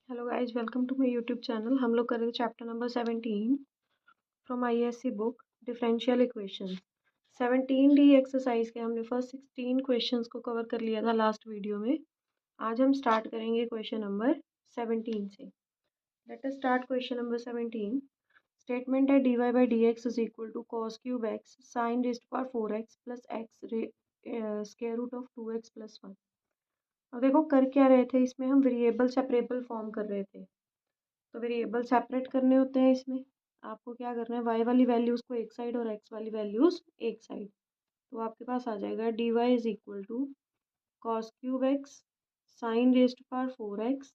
Hello guys, welcome to my YouTube channel. हम लोग करेंगे chapter number 17 from ISC book differential equation. 17D exercise के हमने first 16 questions को कवर कर लिया था लास्ट वीडियो में। आज हम स्टार्ट करेंगे क्वेश्चन नंबर 17 से। Let us start question number 17। Statement है dy by d x is equal to cos cube x sine raised power 4x plus x square root of 2x plus 1। अब देखो कर क्या रहे थे, इसमें हम वेरिएबल सेपरेबल फॉर्म कर रहे थे। तो वेरिएबल सेपरेट करने होते हैं। इसमें आपको क्या करना है, वाई वाली वैल्यूज़ को एक साइड और एक्स वाली वैल्यूज़ एक साइड। तो आपके पास आ जाएगा d y is equal to cos cube x sine raised power 4x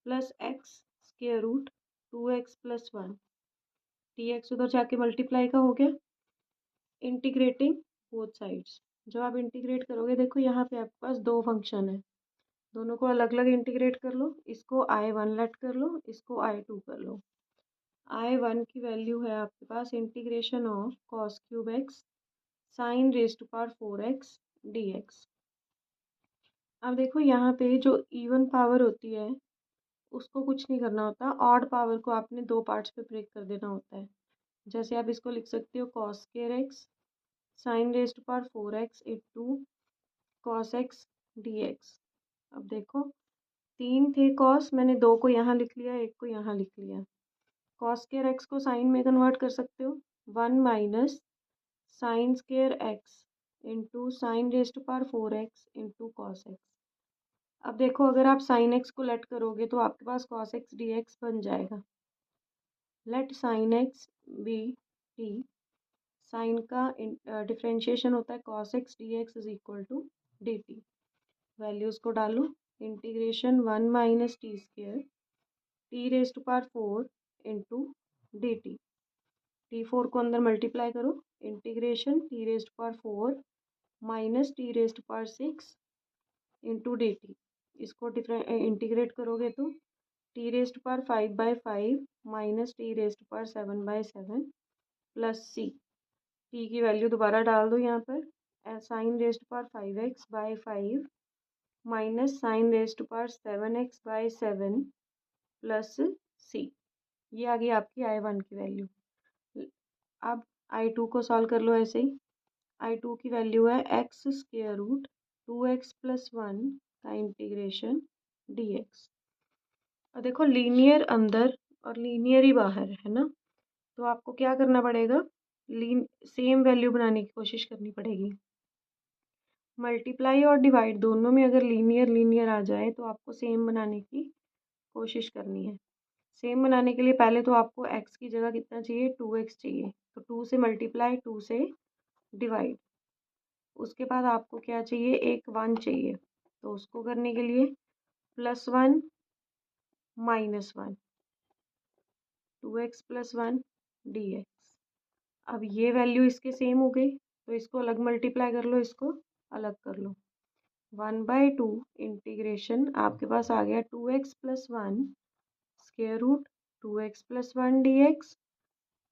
plus x square root 2x plus 1। D x उधर जाके मल्टीप्लाई का हो गया, इंटीग्रेटिंग बोथ साइड्स। जब आप इंटीग्रेट करोगे, देखो यहाँ पे आपके पास दो फंक्शन है, दोनों को अलग अलग इंटीग्रेट कर लो। इसको I1 लेट कर लो, इसको I2 कर लो। I1 की वैल्यू है आपके पास integration of cos cube x sine raise to power 4x dx। अब देखो यहाँ पे जो इवन पावर होती है उसको कुछ नहीं करना होता, ऑड पावर को आपने दो पार्ट्स पे ब्रेक कर देना होता है। जैसे आप इसको लिख सकते हो cos square x sine raise to power 4x into cos x dx। अब देखो तीन थे कॉस, मैंने दो को यहाँ लिख लिया, एक को यहाँ लिख लिया। कॉस स्क्वायर एक्स को साइन में कन्वर्ट कर सकते हो, 1 minus sine square x into sine raise to power 4x into cos x. अब देखो अगर आप साइन एक्स को लेट करोगे तो आपके पास कॉस एक्स डी एक्स बन जाएगा। Let sine x be t, sine का डिफ्रेंशिएशन होता है cos x d x is equal to d t. Values को डालो, integration 1 minus t square t raise to power 4 into d t. T4 को अंदर multiply करो, integration t raise to power 4 minus t raise to power 6 into d t. इसको integrate करोगे तो T raise to power 5/5 minus t raise to power 7/7 plus c. T की value दोबारा डाल दो यहाँ पर, sine raise to power 5x/5 minus sine raise to power 7x/7 plus सी। ये आ गई आपकी I1 की वैल्यू। अब I2 को सॉल्व कर लो ऐसे ही। I2 की वैल्यू है x square root 2x plus 1 का इंटीग्रेशन dx। और देखो लीनियर अंदर और लीनियर ही बाहर है ना, तो आपको क्या करना पड़ेगा, सेम वैल्यू बनाने की कोशिश करनी पड़ेगी। मल्टीप्लाई और डिवाइड दोनों में अगर लीनियर लीनियर आ जाए तो आपको सेम बनाने की कोशिश करनी है। सेम बनाने के लिए पहले तो आपको x की जगह कितना चाहिए, 2x चाहिए। तो 2 से मल्टीप्लाई, 2 से डिवाइड। उसके बाद आपको क्या चाहिए, एक 1 चाहिए। तो उसको करने के लिए +1 -1 2x प्लस 1 dx। अब ये वैल्यू इसके सेम हो गई तो इसको अलग मल्टीप्लाई कर लो, इसको अलग कर लो। 1/2 इंटीग्रेशन आपके पास आ गया 2x plus 1 square root 2x plus 1 dx।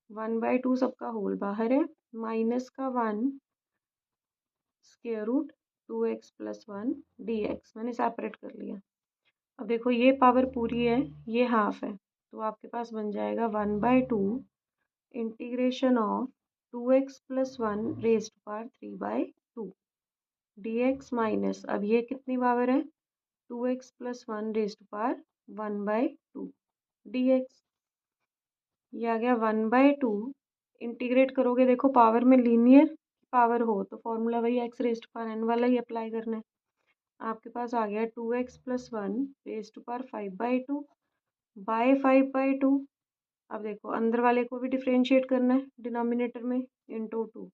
1/2 सबका होल बाहर है, माइनस का 1 square root 2x plus 1 dx मैंने सेपरेट कर लिया। अब देखो ये पावर पूरी है, ये हाफ है, तो आपके पास बन जाएगा 1/2 integration of 2x plus 1 raise to power 3/2 dx minus, अब ये कितनी पावर है, 2x plus 1 raise to power 1/2 dx। ये आ गया 1/2। इंटीग्रेट करोगे, देखो पावर में लीनियर पावर हो तो फॉर्मूला वही x raise to power n वाला ही अप्लाई करना है। आपके पास आ गया 2x plus 1 raise to power 5/2 by 5/2। अब देखो अंदर वाले को भी डिफ्रेंशिएट करना है डिनोमिनेटर में, into 2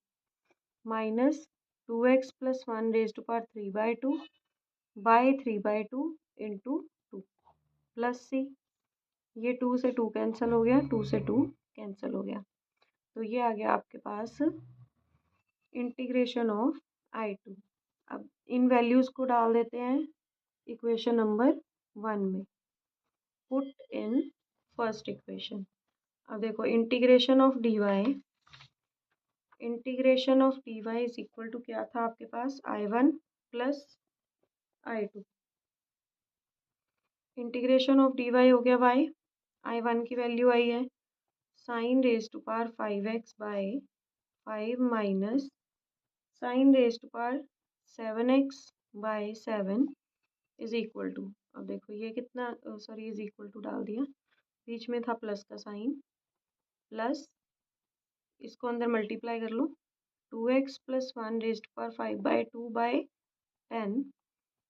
minus 2x plus 1 raise to power 3/2 by 3/2 into 2 plus सी। ये 2 से 2 कैंसिल हो गया, 2 से 2 कैंसिल हो गया। तो ये आ गया आपके पास इंटीग्रेशन ऑफ I2। अब इन वैल्यूज़ को डाल देते हैं इक्वेशन नंबर 1 में, पुट इन फर्स्ट इक्वेशन। अब देखो integration of dy, integration of dy is equal to क्या था आपके पास, I1 plus I2। Integration of d y हो गया वाई, आई वन की वैल्यू आई है sine raise to power 5x by 5 minus sine raise to power 7x by 7 is equal to, अब देखो ये कितना, सॉरी इज इक्वल टू डाल दिया, बीच में था प्लस का साइन, प्लस इसको अंदर मल्टीप्लाई कर लो, 2x plus 1 raise to power 5 by 2 by 10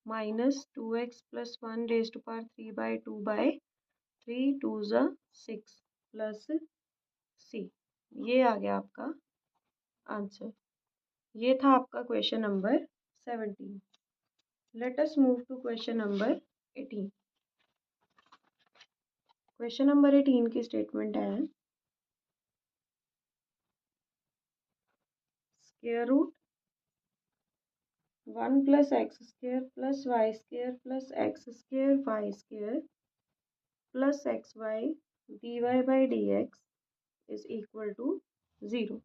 minus 2x plus 1 raise to power 3 by 2 by 3 2 ज़ा 6 प्लस सी। ये आ गया आपका आंसर। ये था आपका question number 17। Let us move to question number 18। Question number 18 की स्टेटमेंट है square root 1 plus x square plus y square plus x square y square plus x y d y by d x is equal to 0।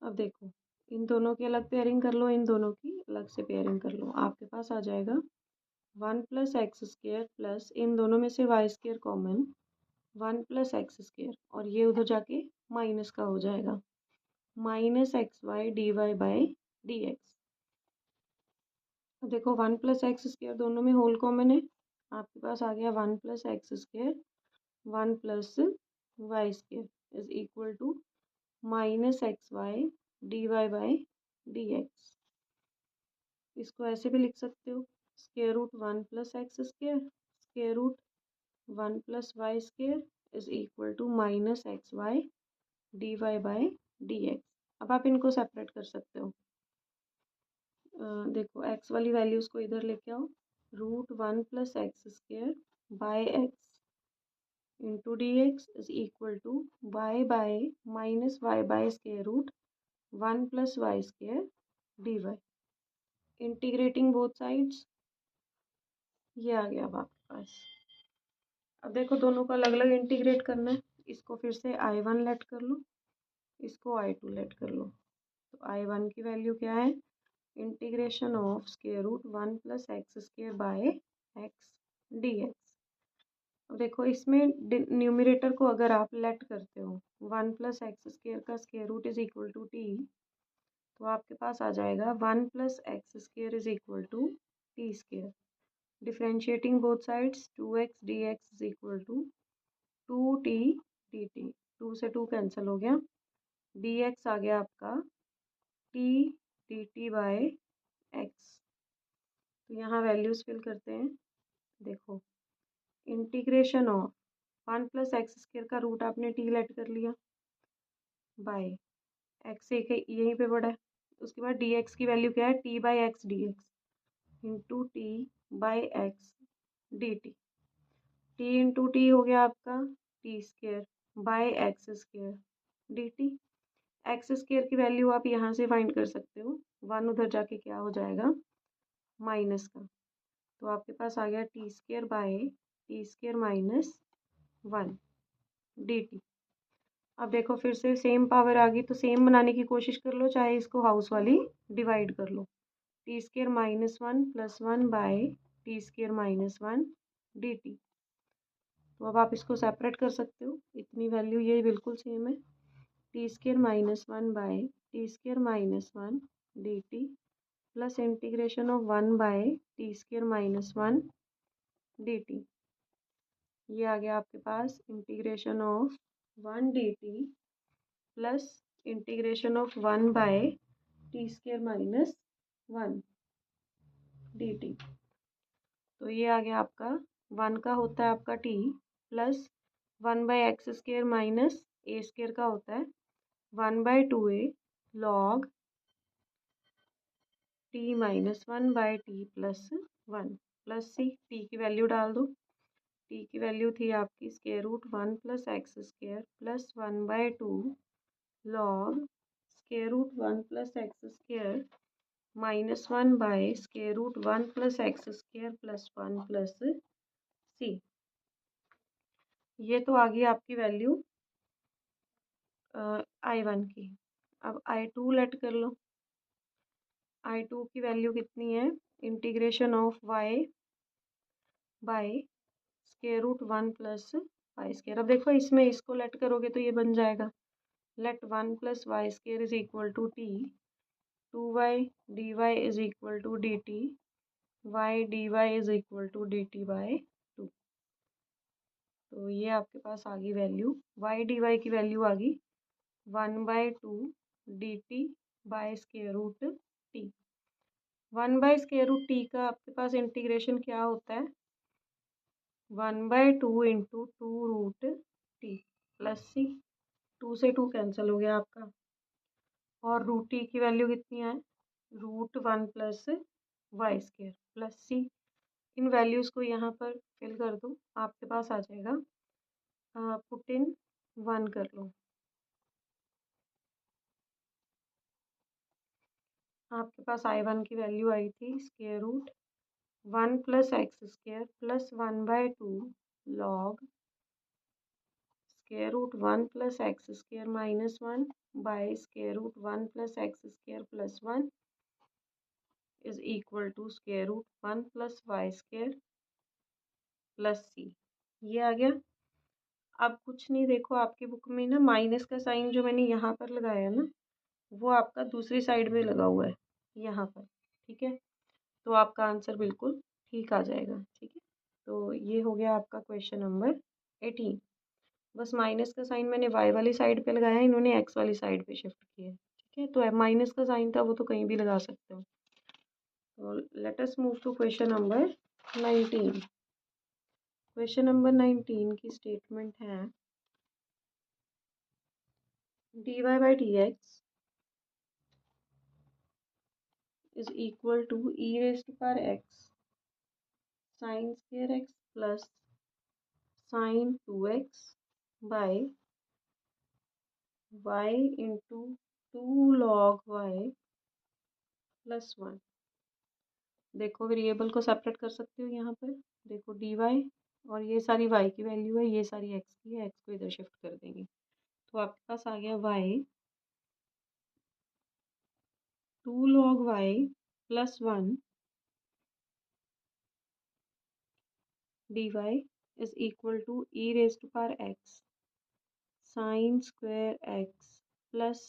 अब देखो इन दोनों की अलग pairing कर लो, इन दोनों की अलग से पेयरिंग कर लो, आपके पास आ जाएगा 1 प्लस एक्स स्क्वायर प्लस इन दोनों में से y square common 1 plus x square, और ये उधर जाके माइनस का हो जाएगा minus x y d y by d x. अब देखो 1 प्लस एक्स स्क्वायर दोनों में होल कॉमन है, आपके पास आ गया 1 plus x square 1 plus y square is equal to minus x y d y by d x. इसको ऐसे भी लिख सकते हो square root 1 plus x square square root 1 plus y square is equal to minus x y d y by d x. अब आप इनको separate कर सकते हो, देखो एक्स वाली वैल्यूज़ को इधर लेके आओ, root 1 plus x square by x into d x is equal to y by minus y by square root 1 plus y square d y. Integrating both sides, ये आ गया अब आपके पास। अब देखो दोनों को अलग अलग इंटीग्रेट करना है, इसको फिर से I1 लेट कर लो, इसको I2 लेट कर लो। तो I1 की वैल्यू क्या है, integration of square root 1 plus x square by x d x. अब देखो इसमें न्यूमरेटर को अगर आप लेट करते हो 1 प्लस एक्स स्क्वायर का square root is equal to t, तो आपके पास आ जाएगा 1 plus x square is equal to t square. Differentiating both sides 2x dx is equal to 2t dt, 2 से 2 कैंसिल हो गया, dx आ गया आपका t dt बाय x। तो यहाँ वैल्यूज फिल करते हैं, देखो integration of 1 plus x square का रूट आपने t लेट कर लिया बाय x एक यहीं पे पड़ा है, उसके बाद dx की वैल्यू क्या है t by x d x into T by x D T. T into T हो गया आपका T square by x square D T. X square की वैल्यू आप यहाँ से फाइंड कर सकते हो, 1 उधर जाके क्या हो जाएगा माइनस का, तो आपके पास आ गया T square by t square minus 1 d T. अब देखो फिर से सेम पावर आ गई, तो सेम बनाने की कोशिश कर लो, चाहे इसको हाउस वाली डिवाइड कर लो, t square minus 1 plus 1 by t square minus 1 d t. तो अब आप इसको सेपरेट कर सकते हो, इतनी वैल्यू ये बिल्कुल सेम है, t square minus 1 by t square minus 1 d t plus integration of 1 by t square minus 1 d t. ये आ गया आपके पास integration of 1 d t plus integration of 1 by t square minus 1 d t. तो ये आ गया आपका 1 का होता है आपका t plus 1 by x square minus A square का होता है 1 by 2a log t minus 1 by T plus 1 plus C. t की वैल्यू डाल दो, t की वैल्यू थी आपकी square root 1 plus x square plus 1 by 2 log square root 1 plus x square minus 1 by square root 1 plus x square plus 1 plus सी। ये तो आ गई आपकी वैल्यू I1 की। अब I2 लेट कर लो, I2 की वैल्यू कितनी है, integration of y by square root 1 plus y square. अब देखो इसमें इसको लेट करोगे तो ये बन जाएगा let 1 plus y square is equal to t, 2y dy is equal to d t, y d y is equal to d t by 2। तो ये आपके पास आ गई वैल्यू, वाई डी वाई की वैल्यू आ गई 1/2 d t by square root t. 1/स्क्वायर रूट टी का आपके पास इंटीग्रेशन क्या होता है, 1/2 into 2 root t plus c. 2 से 2 कैंसिल हो गया आपका, और रूट टी की वैल्यू कितनी है, root 1 plus y square plus c. इन वैल्यूज़ को यहाँ पर फिल कर दो, आपके पास आ जाएगा, पुट इन 1 कर लो, आपके पास I1 की वैल्यू आई थी square root 1 plus x square plus 1/2 log square root 1 plus x square minus 1 by square root 1 plus x square plus 1 is equal to square root 1 plus y square plus सी। ये आ गया। अब कुछ नहीं, देखो आपकी बुक में ना माइनस का साइन जो मैंने यहाँ पर लगाया ना, वो आपका दूसरी साइड में लगा हुआ है यहाँ पर, ठीक है। तो आपका आंसर बिल्कुल ठीक आ जाएगा, ठीक है। तो ये हो गया आपका क्वेश्चन नंबर 18। बस माइनस का साइन मैंने वाई वाली साइड पे लगाया, इन्होंने एक्स वाली साइड पे शिफ्ट किया है, ठीक है। तो माइनस का साइन था वो तो कहीं भी लगा सकते हो। तो let us move to question number 19। Question number 19 की स्टेटमेंट है dy by d x is equal to e raise to power x sine square x plus sine 2x by y into 2 log y plus 1। देखो variable को separate कर सकते हो यहाँ पर, देखो dy और ये सारी y की वैल्यू है, ये सारी x की है, x को इधर शिफ्ट कर देंगे। तो आपके पास आ गया y 2 log y plus 1 dy is equal to e raise to power x sine square x plus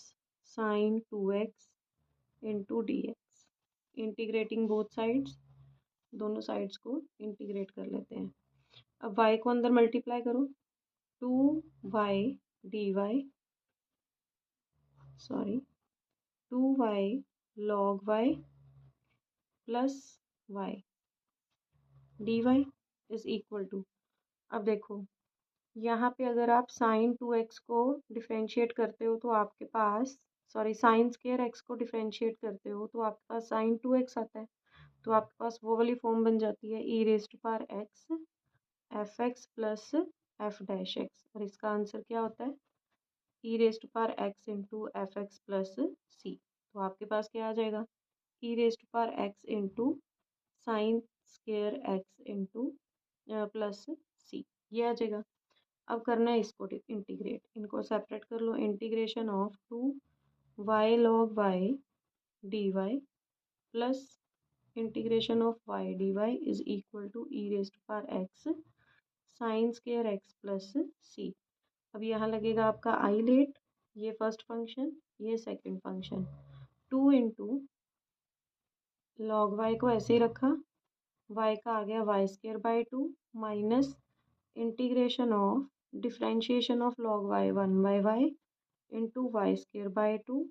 sine 2x into d x. Integrating both sides, दोनों साइड्स को इंटीग्रेट कर लेते हैं। अब y को अंदर मल्टीप्लाई करो, 2y dy sorry 2y log y plus y dy is equal to, अब देखो यहाँ पे अगर आप साइन 2x को डिफ्रेंशिएट करते हो तो आपके पास, सॉरी साइन स्क्वायर x को डिफ्रेंशिएट करते हो तो आपके पास साइन 2x आता है। तो आपके पास वो वाली फॉर्म बन जाती है e raise to power x f x plus f dash x, और इसका आंसर क्या होता है e raise to power x into f x plus c. तो आपके पास क्या आ जाएगा e raise to power x into sine square x into plus सी, ये आ जाएगा। अब करना है इसको इंटीग्रेट, इनको सेपरेट कर लो, integration of 2y log y dy plus integration of y dy is equal to e raise to power x sine square x plus c. अब यहाँ लगेगा आपका आई लेट, ये फर्स्ट फंक्शन ये second function, 2 into log y को ऐसे ही रखा, y का आ गया y square by 2 minus integration of differentiation of log y 1/y into y square by 2,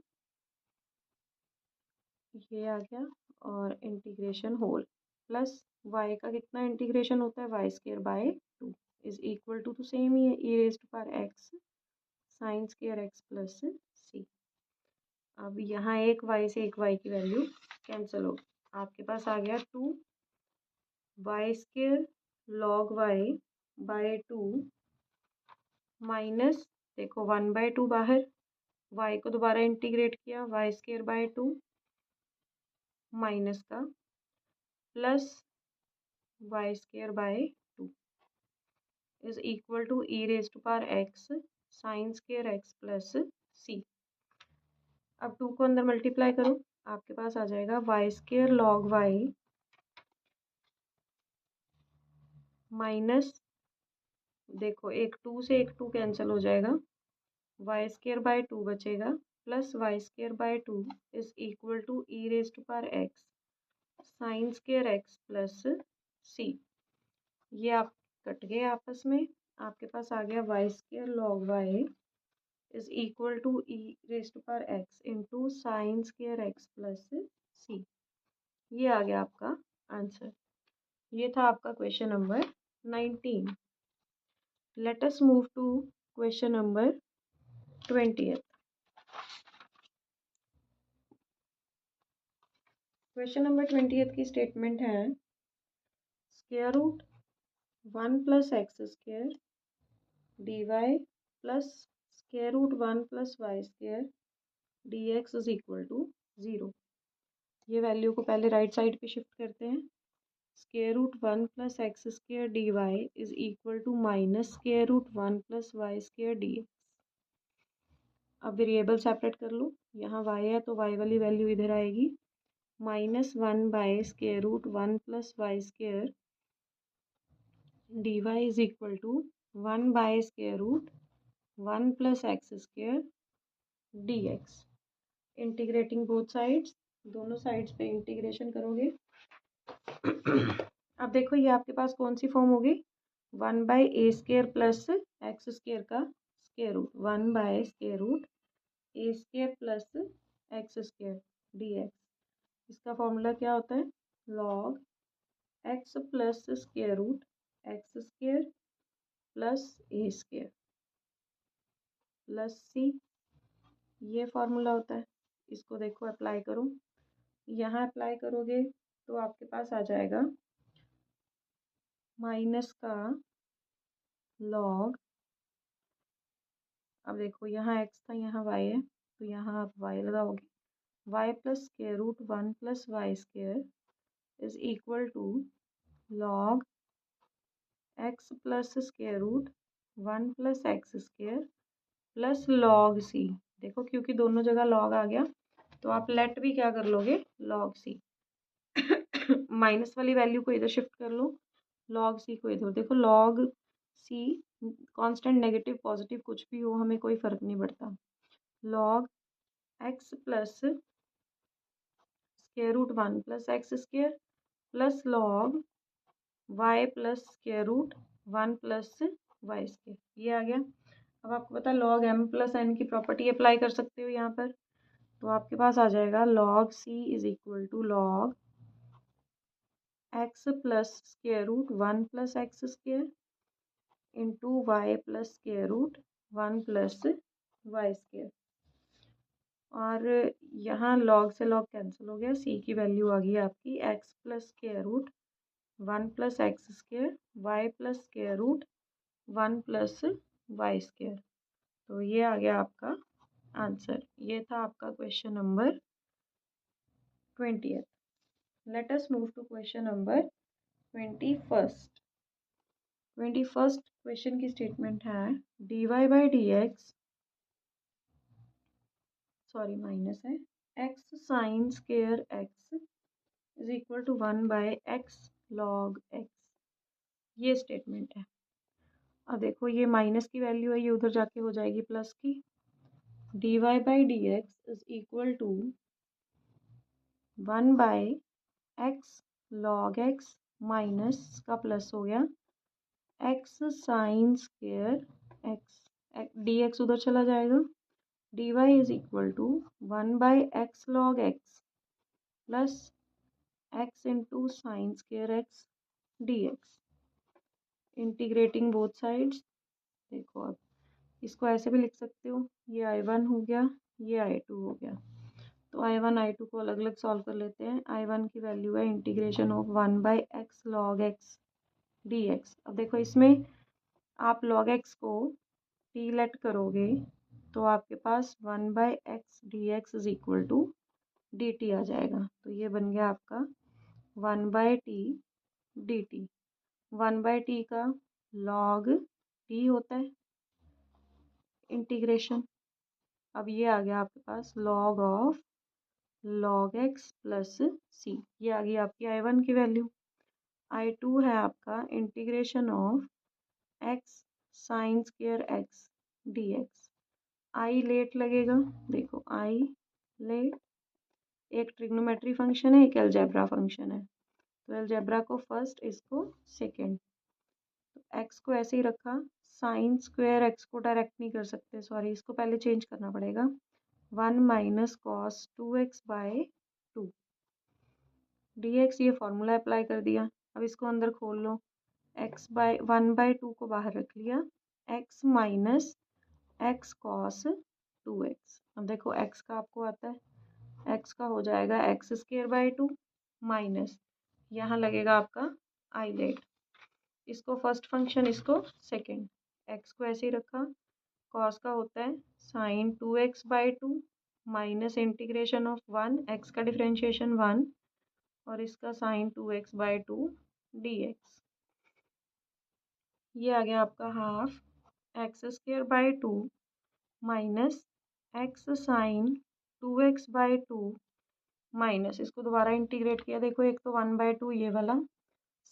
ये आ गया, और इंटीग्रेशन होल प्लस y का कितना इंटीग्रेशन होता है y square by 2 is equal to, तो सेम ही है e raise to power x sine square x plus c. अब यहाँ एक y से एक y की वैल्यू कैंसिल होगी, आपके पास आ गया 2y square log y by 2 minus, देखो 1/2 बाहर, y को दोबारा इंटीग्रेट किया वाई स्क्वायर बाई 2 माइनस का plus y square by 2 is equal to e raise to power x sine square x plus c. अब 2 को अंदर मल्टीप्लाई करो, आपके पास आ जाएगा y square log y minus देखो एक 2 से एक 2 कैंसिल हो जाएगा, वाई स्केयर बाय 2 बचेगा, plus y square by 2 is equal to e raise to power x sine square x plus सी। ये आप कट गए आपस में, आपके पास आ गया y square log y is equal to e raise to power x into sine square x plus सी। ये आ गया आपका आंसर। ये था आपका question number 19। Let us move to question number 20th। Question number 20th की स्टेटमेंट है square root 1 plus x square d y plus square root 1 plus y square d x is equal to 0। ये value को पहले right side पे shift करते हैं। Square root 1 plus x square d y is equal to minus square root 1 plus y square d x. अब variable separate कर लो, यहाँ y है तो y वाली वैल्यू इधर आएगी, -1 by square root 1 plus y square d y is equal to 1 by square root 1 plus x square d x. Integrating both sides, दोनों साइड्स पे इंटीग्रेशन करोगे। अब देखो ये आपके पास कौन सी फॉर्म होगी, 1 by a square plus x square का square root 1 by square root a square plus x square d x. इसका फॉर्मूला क्या होता है, log x plus square root x square plus a square plus सी। ये formula होता है। इसको देखो अप्लाई करो, यहाँ अप्लाई करोगे तो आपके पास आ जाएगा माइनस का लॉग, अब देखो यहाँ x था यहाँ y है तो यहाँ आप y लगाओगे, y plus square root 1 plus y square is equal to log x plus square root 1 plus x square plus log c. देखो क्योंकि दोनों जगह लॉग आ गया तो आप लेट भी क्या कर लोगे, लॉग सी। माइनस वाली वैल्यू को इधर शिफ्ट कर लो, लॉग सी को इधर, देखो log C constant negative positive कुछ भी हो हमें कोई फर्क नहीं पड़ता। Log x plus square root 1 plus x square plus log y plus square root 1 plus y square, ये आ गया। अब आपको पता है लॉग एम प्लस एन की प्रॉपर्टी अप्लाई कर सकते हो यहाँ पर, तो आपके पास आ जाएगा log c is equal to log x plus square root 1 plus x square into y plus square root 1 plus y square. और यहाँ लॉग से लॉग कैंसिल हो गया, सी की वैल्यू आ गई आपकी x plus square root 1 plus x square y plus square root 1 plus y square. तो ये आ गया आपका आंसर। ये था आपका question number 20th। Let us move to question number 21st। 21st question की स्टेटमेंट है d y by d x, sorry minus है, x sine square x is equal to 1 by x log x. ये statement है। अब देखो ये minus की value है, ये उधर जाके हो जाएगी प्लस की। D y by d x is equal to 1 by x log x minus का प्लस हो गया x sine square x, d x उधर चला जाएगा, d y is equal to 1 by x log x plus x into sine square x d x. Integrating both sides, देखो अब इसको ऐसे भी लिख सकते हो, ये I1 हो गया, ये I2 हो गया। तो I1 I2 को अलग अलग सॉल्व कर लेते हैं। I1 की वैल्यू है integration of 1 by x log x d x. अब देखो इसमें आप लॉग एक्स को टी लेट करोगे तो आपके पास 1 by x d x is equal to d t आ जाएगा। तो ये बन गया आपका 1 by t d t. 1 by t का लॉग टी होता है इंटीग्रेशन। अब ये आ गया आपके पास log of log x plus सी, ये आ गई आपकी I1 की वैल्यू। I2 है आपका integration of x sine square x d x. I let लगेगा, देखो आई लेट एक ट्रिग्नोमेट्री फंक्शन है, एक अलजेब्रा फंक्शन है। तो अलजेब्रा को फर्स्ट, इसको सेकंड। तो एक्स को ऐसे ही रखा, साइन स्क्वायर एक्स को डायरेक्ट नहीं कर सकते, सॉरी इसको पहले चेंज करना पड़ेगा। 1 minus cos 2x by 2 dx, ये फॉर्मूला अप्लाई कर दिया। अब इसको अंदर खोल लो, x बाय 1/2 को बाहर रख लिया, x minus x cos 2x। अब देखो x का आपको आता है, x का हो जाएगा एक्स स्क्वायर बाय 2 माइनस यहाँ लगेगा आपका आई लेट, इसको फर्स्ट फंक्शन, इसको सेकंड। x को ऐसे ही रखा, कॉस का होता है sine 2x by 2 minus integration of 1, x का डिफ्रेंशिएशन 1 और इसका साइन 2x बाय 2 dx। ये आ गया आपका half x square by 2 minus x sine 2x by 2 minus, इसको दोबारा इंटीग्रेट किया, देखो एक तो 1/2 ये वाला,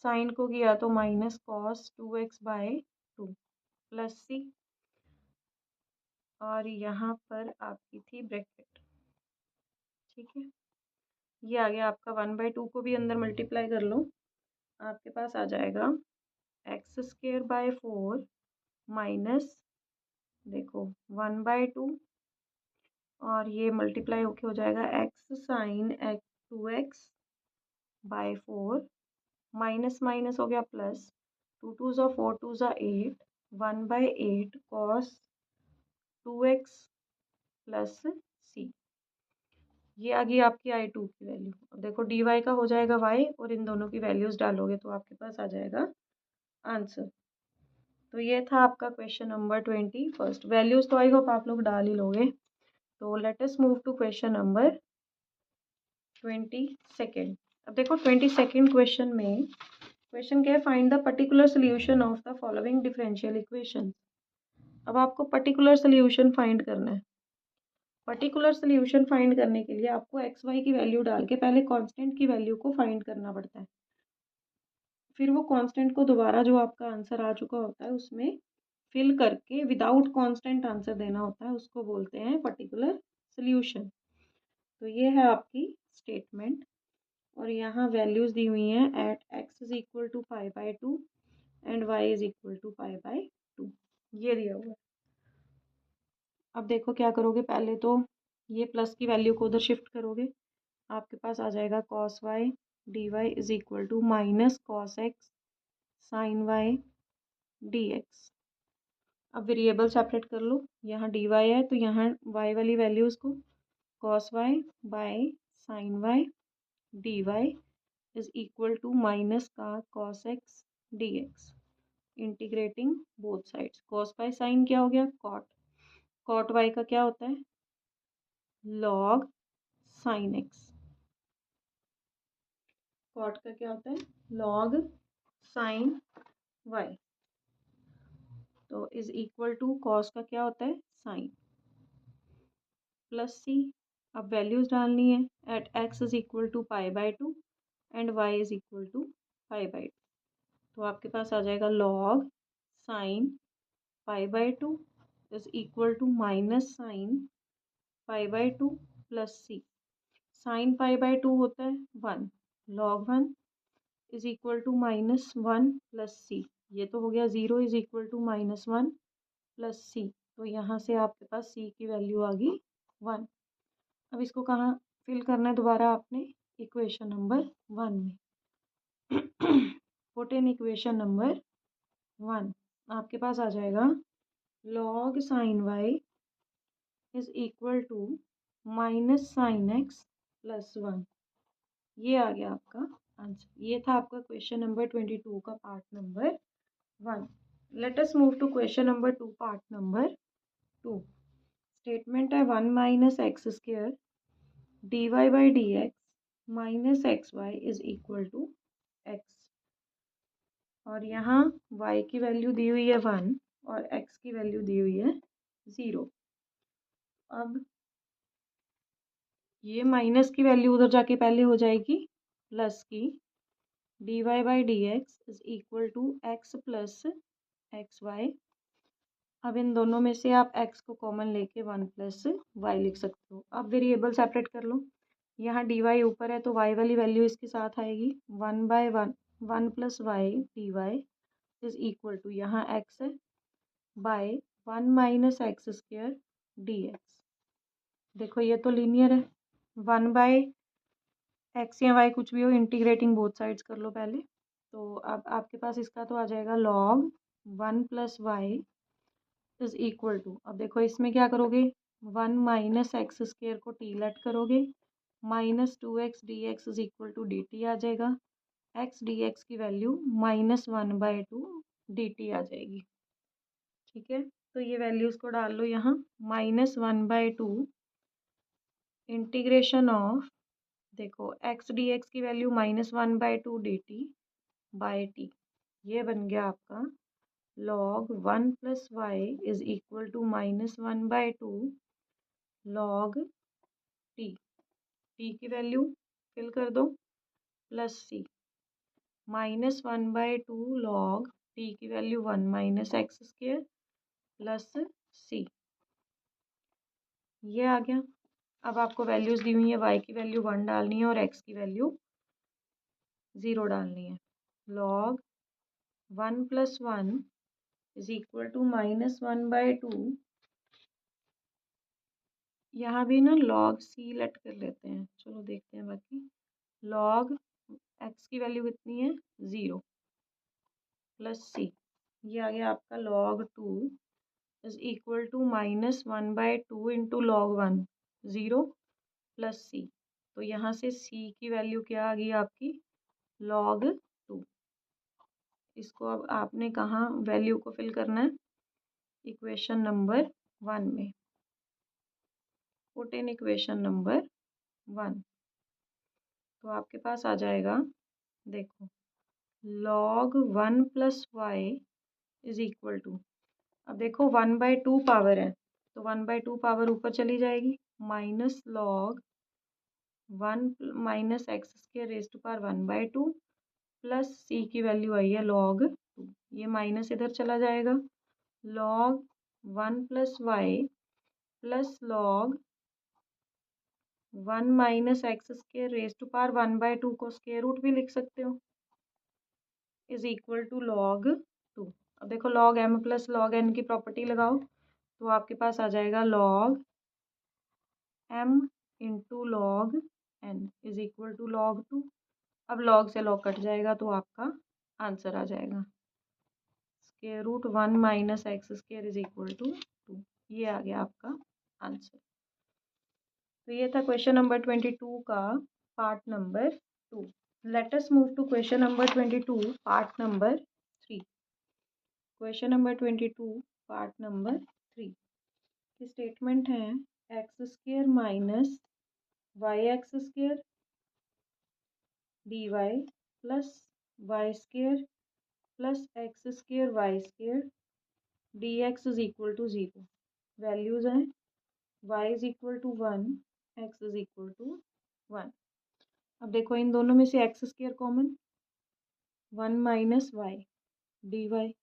साइन को किया तो minus cos 2x by 2 plus c, और यहाँ पर आपकी थी ब्रैकेट। ठीक है, ये आ गया आपका 1/2 को भी अंदर मल्टीप्लाई कर लो, आपके पास आ जाएगा एक्स स्क्वायर बाय 4 माइनस देखो 1/2 और ये मल्टीप्लाई होके हो जाएगा x sine 2x by 4 minus minus हो गया प्लस, 2 2 ज़ा 4 2 ज़ा 8 1/8 कॉस 2x प्लस सी। ये आ गई आपकी I2 की वैल्यू। अब देखो dy का हो जाएगा y और इन दोनों की वैल्यूज डालोगे तो आपके पास आ जाएगा आंसर। तो ये था आपका क्वेश्चन नंबर 21। वैल्यूज तो आई होप आप लोग डाल ही लोगे। तो let us move to question number 22। अब देखो 22 क्वेश्चन में क्वेश्चन क्या है, find the particular solution of the following differential equation. अब आपको पर्टिकुलर सोल्यूशन फाइंड करना है। पर्टिकुलर सोल्यूशन फाइंड करने के लिए आपको एक्स वाई की वैल्यू डाल के पहले कांस्टेंट की वैल्यू को फाइंड करना पड़ता है, फिर वो कांस्टेंट को दोबारा जो आपका आंसर आ चुका होता है उसमें फिल करके विदाउट कांस्टेंट आंसर देना होता है, उसको बोलते हैं पर्टिकुलर सोल्यूशन। तो ये है आपकी स्टेटमेंट और यहाँ वैल्यूज दी हुई हैं at x is equal to 5/2 and y is equal to 5/2, ये दिया हुआ है। अब देखो क्या करोगे, पहले तो ये प्लस की वैल्यू को उधर शिफ्ट करोगे, आपके पास आ जाएगा cos y d y is equal to minus cos x sine y d x. अब वेरिएबल सेपरेट कर लो, यहाँ डी वाई है तो यहाँ वाई वाली वैल्यूज़ को cos y by sine y d y is equal to minus का cos x d x, integrating both sides. Cos by sine क्या हो गया, कॉट, कॉट वाई का क्या होता है लॉग साइन एक्स, कॉट का क्या होता है लॉग साइन वाई, तो इज इक्वल टू कॉस का क्या होता है साइन प्लस सी। अब वैल्यूज डालनी है at x is equal to 5/2 and y is equal to 5/2, तो आपके पास आ जाएगा log sine 5/2 is equal to minus sine 5/2 plus c. Sine 5/2 होता है 1, log 1 is equal to minus 1 plus सी, ये तो हो गया 0 is equal to minus 1 plus c, तो यहाँ से आपके पास सी की वैल्यू आ गई 1। अब इसको कहाँ फिल करना है दोबारा आपने, इक्वेशन नंबर 1 में। पुट इन इक्वेशन नंबर 1, आपके पास आ जाएगा log sine y is equal to minus sine x plus 1, ये आ गया आपका आंसर। ये था आपका क्वेश्चन नंबर 22 का part number 1। Let us move to question number 2 part number 2। Statement है 1 minus x square d y by d x minus x y is equal to x, और यहाँ y की वैल्यू दी हुई है 1 और x की value दी हुई है 0। अब ये माइनस की वैल्यू उधर जाके पहले हो जाएगी प्लस की, dy by d x is equal to x plus x y अब इन दोनों में से आप x को कॉमन लेके 1 प्लस वाई लिख सकते हो। अब वेरिएबल सेपरेट कर लो। यहाँ डी वाई ऊपर है तो y वाली वैल्यू इसके साथ आएगी। 1 plus y d y is equal to यहाँ x है by 1 minus x square d x. देखो ये तो लीनियर है। 1 बाय एक्स या वाई कुछ भी हो, इंटीग्रेटिंग बोथ साइड्स कर लो पहले। तो अब आपके पास इसका तो आ जाएगा log 1 plus y is equal to, अब देखो इसमें क्या करोगे, 1 माइनस एक्स स्क्र को टी लेट करोगे, minus 2x d x is equal to d t आ जाएगा। एक्स डी एक्स की वैल्यू -1/2 डी टी आ जाएगी। ठीक है, तो ये वैल्यूज को डाल लो यहाँ। -1/2 इंटीग्रेशन ऑफ, देखो एक्स डी एक्स की value -1/2 d t by t, ये बन गया आपका log 1 plus y is equal to -1/2 log t, t की वैल्यू फिल कर दो प्लस सी, -1/2 log टी की value 1 minus x square plus सी, ये आ गया। अब आपको वैल्यूज दी हुई है, y की वैल्यू 1 डालनी है और x की वैल्यू 0 डालनी है। log 1 plus 1 is equal to -1/2, यहाँ भी ना log c लेट कर लेते हैं, चलो देखते हैं बाकी। log x की वैल्यू कितनी है 0 प्लस सी, ये आ गया आपका log 2 is equal to -1/2 into log 1 0 plus c, तो यहाँ से c की वैल्यू क्या आ गई आपकी log 2। इसको अब आपने कहाँ वैल्यू को फिल करना है, इक्वेशन नंबर 1 में। पुट इन इक्वेशन नंबर 1, तो आपके पास आ जाएगा, देखो log 1 plus y is equal to, अब देखो 1/2 पावर है तो 1/2 पावर ऊपर चली जाएगी, minus log 1 minus x square raise to power 1/2 plus c की वैल्यू आई है log 2, ये माइनस इधर चला जाएगा। log 1 plus y plus log 1 minus x square raise to power 1/2 को स्क्वायर रूट भी लिख सकते हो, इज इक्वल टू log 2। अब देखो log m plus log n की प्रॉपर्टी लगाओ तो आपके पास आ जाएगा log m into log n is equal to log 2। अब log से log कट जाएगा तो आपका आंसर आ जाएगा square root 1 minus x square is equal to 2, ये आ गया आपका आंसर। तो ये था क्वेश्चन नंबर 22 का part number 2। Let us move to question number 22 part number 3। Question number 22 part number 3 की स्टेटमेंट है x square minus y x square d y plus y square plus x square y square d x is equal to 0। Values हैं y is equal to 1, x is equal to 1। अब देखो इन दोनों में से x square common, 1 minus y d y,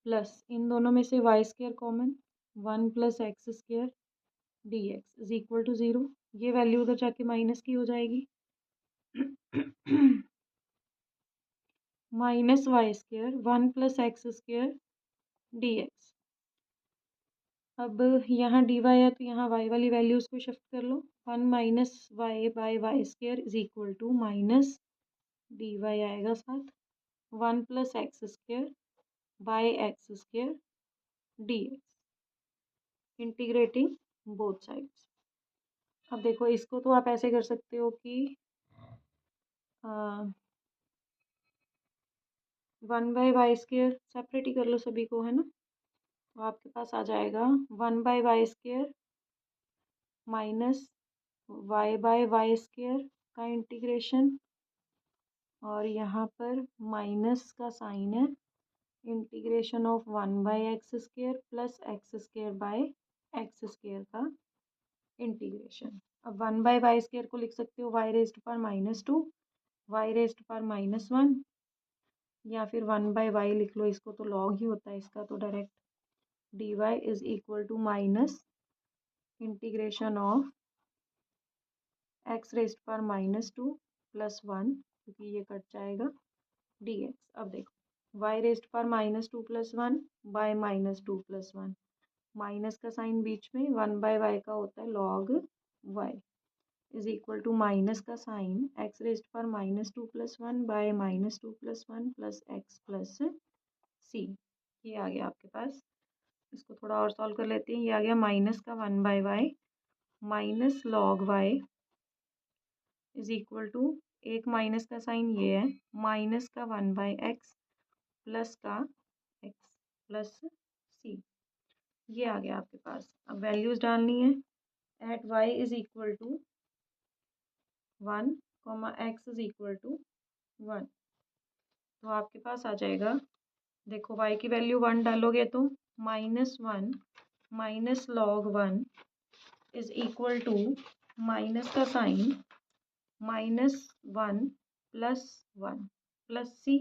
plus इन दोनों में से y square common, 1 plus x square d x is equal to 0। ये वैल्यू उधर जाके माइनस की हो जाएगी, minus y square 1 plus x square d x. अब यहाँ डी वाई है तो यहाँ वाई वाली वैल्यूज को शिफ्ट कर लो, 1 minus y by y square is equal to minus d y आएगा साथ, 1 plus x square by x square d x, integrating both sides. अब देखो इसको तो आप ऐसे कर सकते हो कि 1 बाई वाई स्क्र सेपरेट ही कर लो सभी को, है ना। तो आपके पास आ जाएगा 1 by y square minus y by y square का इंटीग्रेशन, और यहाँ पर माइनस का साइन है, integration of 1 by x square plus x square by x square का इंटीग्रेशन। अब 1 बाई वाई स्क्र को लिख सकते हो y raise to power -2, y raise to power -1, या फिर 1 बाई वाई लिख लो, इसको तो लॉग ही होता है इसका तो direct. D y is equal to minus integration of x raised पर -2 + 1, क्योंकि ये कट जाएगा, डी एक्स। अब देखो वाई रेस्ट पर -2 + 1 बाय -2 + 1, माइनस का साइन बीच में, 1/y का होता है log y is equal to minus का साइन एक्स रेस्ट पर -2 + 1 बाय -2 + 1 + x + c। ये आ गया आपके पास। इसको थोड़ा और सॉल्व कर लेते हैं। ये आ गया माइनस का 1/y minus log y is equal to, एक माइनस का साइन ये है, माइनस का 1/x प्लस का x प्लस c। ये आ गया आपके पास। अब वैल्यूज डालनी है। At y is equal to 1, x is equal to 1, तो आपके पास आ जाएगा, देखो y की वैल्यू 1 डालोगे तो -1 minus log 1 is equal to minus का साइन -1 + 1 प्लस c।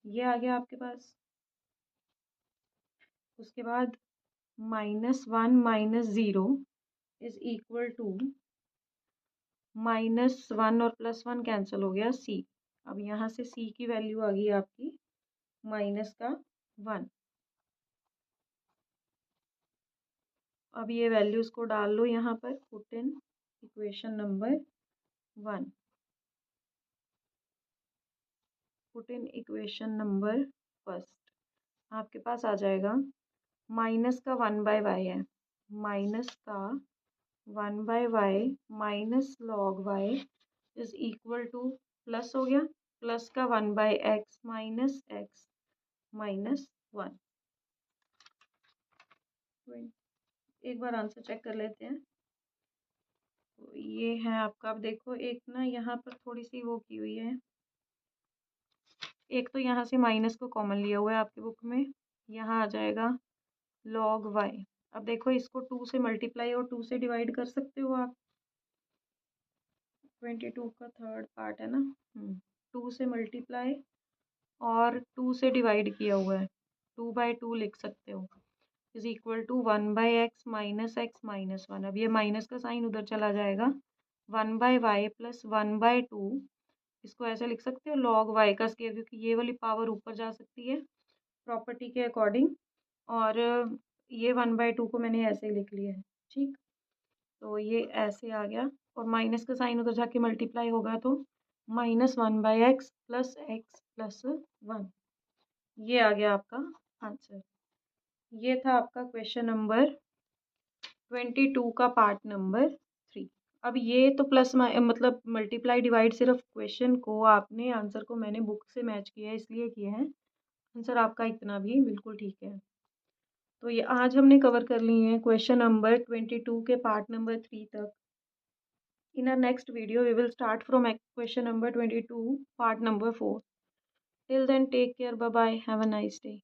ये आ गया आपके पास। उसके बाद -1 - 0 इज इक्वल टू -1 और +1 कैंसिल हो गया, c। अब यहाँ से c की वैल्यू आ गई आपकी -1। अब ये वैल्यूज को डाल लो यहाँ पर, put in equation number 1, put in equation number first. आपके पास आ जाएगा, माइनस का 1/y है, माइनस का 1/y minus log y is equal to, plus हो गया, प्लस का 1/x माइनस x माइनस 1। एक बार आंसर चेक कर लेते हैं। तो ये है आपका। अब देखो एक ना यहाँ पर थोड़ी सी वो की हुई है, एक तो यहाँ से माइनस को कॉमन लिया हुआ है आपकी बुक में, यहाँ आ जाएगा log y। अब देखो इसको 2 से मल्टीप्लाई और 2 से डिवाइड कर सकते हो आप, 22 का थर्ड पार्ट है ना, 2 से मल्टीप्लाई और 2 से डिवाइड किया हुआ है, 2/2 लिख सकते हो, is equal to 1/x minus x minus 1। अब ये माइनस का साइन उधर चला जाएगा, 1/y प्लस 1/2, इसको ऐसे लिख सकते हो log y का स्क्वायर, क्योंकि ये वाली पावर ऊपर जा सकती है प्रॉपर्टी के अकॉर्डिंग, और ये 1/2 को मैंने ऐसे ही लिख लिया है, ठीक। तो ये ऐसे आ गया, और माइनस का साइन उधर जाके मल्टीप्लाई होगा तो -1/x प्लस x प्लस 1। ये आ गया आपका आंसर। ये था आपका क्वेश्चन नंबर 22 का पार्ट नंबर 3। अब ये तो प्लस मतलब मल्टीप्लाई डिवाइड सिर्फ क्वेश्चन को आपने, आंसर को मैंने बुक से मैच किया है इसलिए किया है। आंसर आपका इतना भी बिल्कुल ठीक है। तो ये आज हमने कवर कर ली है क्वेश्चन नंबर 22 के पार्ट नंबर 3 तक। In our next video, we will start from question number 22, part number 4. Till then, take care. Bye bye. Have a nice day.